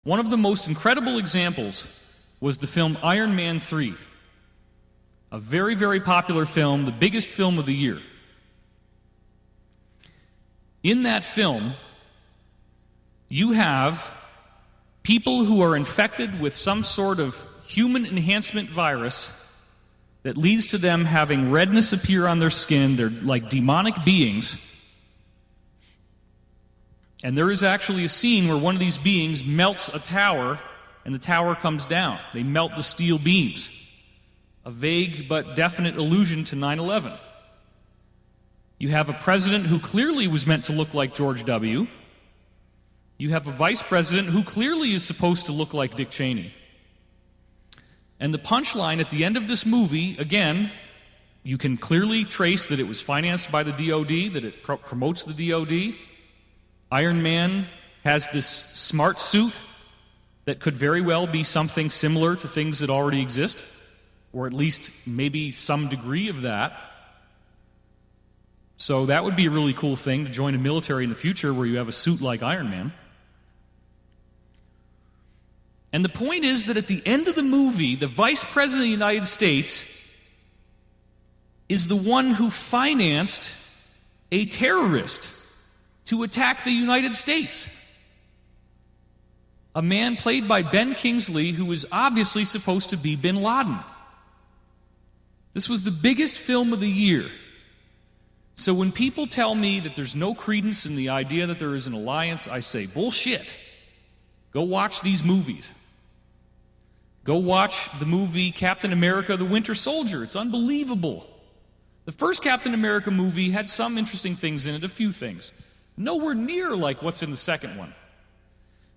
One of the most incredible examples was the film Iron Man 3, a very, very popular film, the biggest film of the year. In that film, you have people who are infected with some sort of human enhancement virus that leads to them having redness appear on their skin. They're like demonic beings. And there is actually a scene where one of these beings melts a tower, and the tower comes down. They melt the steel beams. A vague but definite allusion to 9/11. You have a president who clearly was meant to look like George W. You have a vice president who clearly is supposed to look like Dick Cheney. And the punchline at the end of this movie, again, you can clearly trace that it was financed by the DoD, that it promotes the DoD. Iron Man has this smart suit that could very well be something similar to things that already exist, or at least maybe some degree of that. So that would be a really cool thing, to join a military in the future where you have a suit like Iron Man. And the point is that at the end of the movie, the Vice President of the United States is the one who financed a terrorist to attack the United States. A man played by Ben Kingsley, who is obviously supposed to be bin Laden. This was the biggest film of the year. So when people tell me that there's no credence in the idea that there is an alliance, I say, bullshit. Go watch these movies. Go watch the movie Captain America: The Winter Soldier. It's unbelievable. The first Captain America movie had some interesting things in it, a few things. Nowhere near like what's in the second one.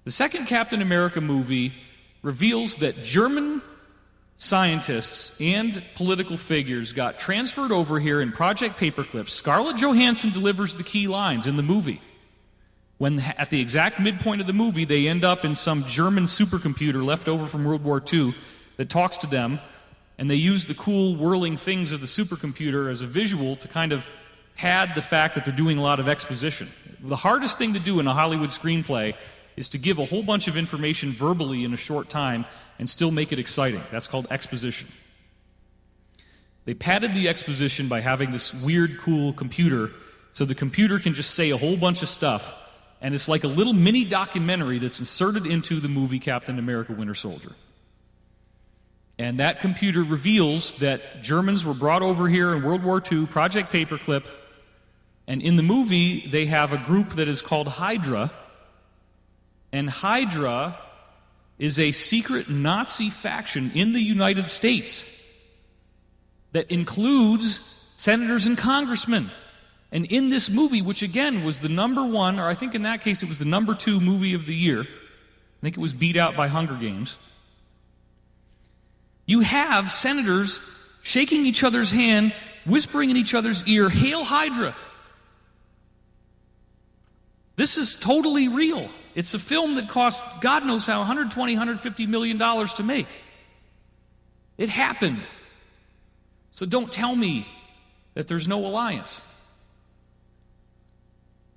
The second Captain America movie reveals that German scientists and political figures got transferred over here in Project Paperclip. Scarlett Johansson delivers the key lines in the movie. When at the exact midpoint of the movie, they end up in some German supercomputer left over from World War II that talks to them, and they use the cool whirling things of the supercomputer as a visual to kind of pad the fact that they're doing a lot of exposition. The hardest thing to do in a Hollywood screenplay is to give a whole bunch of information verbally in a short time and still make it exciting. That's called exposition. They padded the exposition by having this weird, cool computer, so the computer can just say a whole bunch of stuff, and it's like a little mini documentary that's inserted into the movie Captain America: Winter Soldier. And that computer reveals that Germans were brought over here in World War II, Project Paperclip, and in the movie they have a group that is called Hydra, and Hydra is a secret Nazi faction in the United States that includes senators and congressmen. And in this movie, which again was the #1, or I think in that case it was the #2 movie of the year, I think it was beat out by Hunger Games, you have senators shaking each other's hand, whispering in each other's ear, "Hail Hydra!" This is totally real. It's a film that cost God knows how, $120, $150 million to make. It happened. So don't tell me that there's no alliance.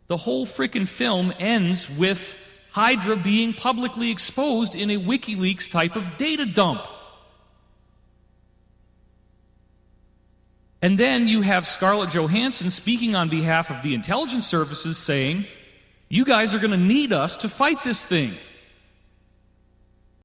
The whole frickin' film ends with Hydra being publicly exposed in a WikiLeaks type of data dump. And then you have Scarlett Johansson speaking on behalf of the intelligence services saying, "You guys are going to need us to fight this thing."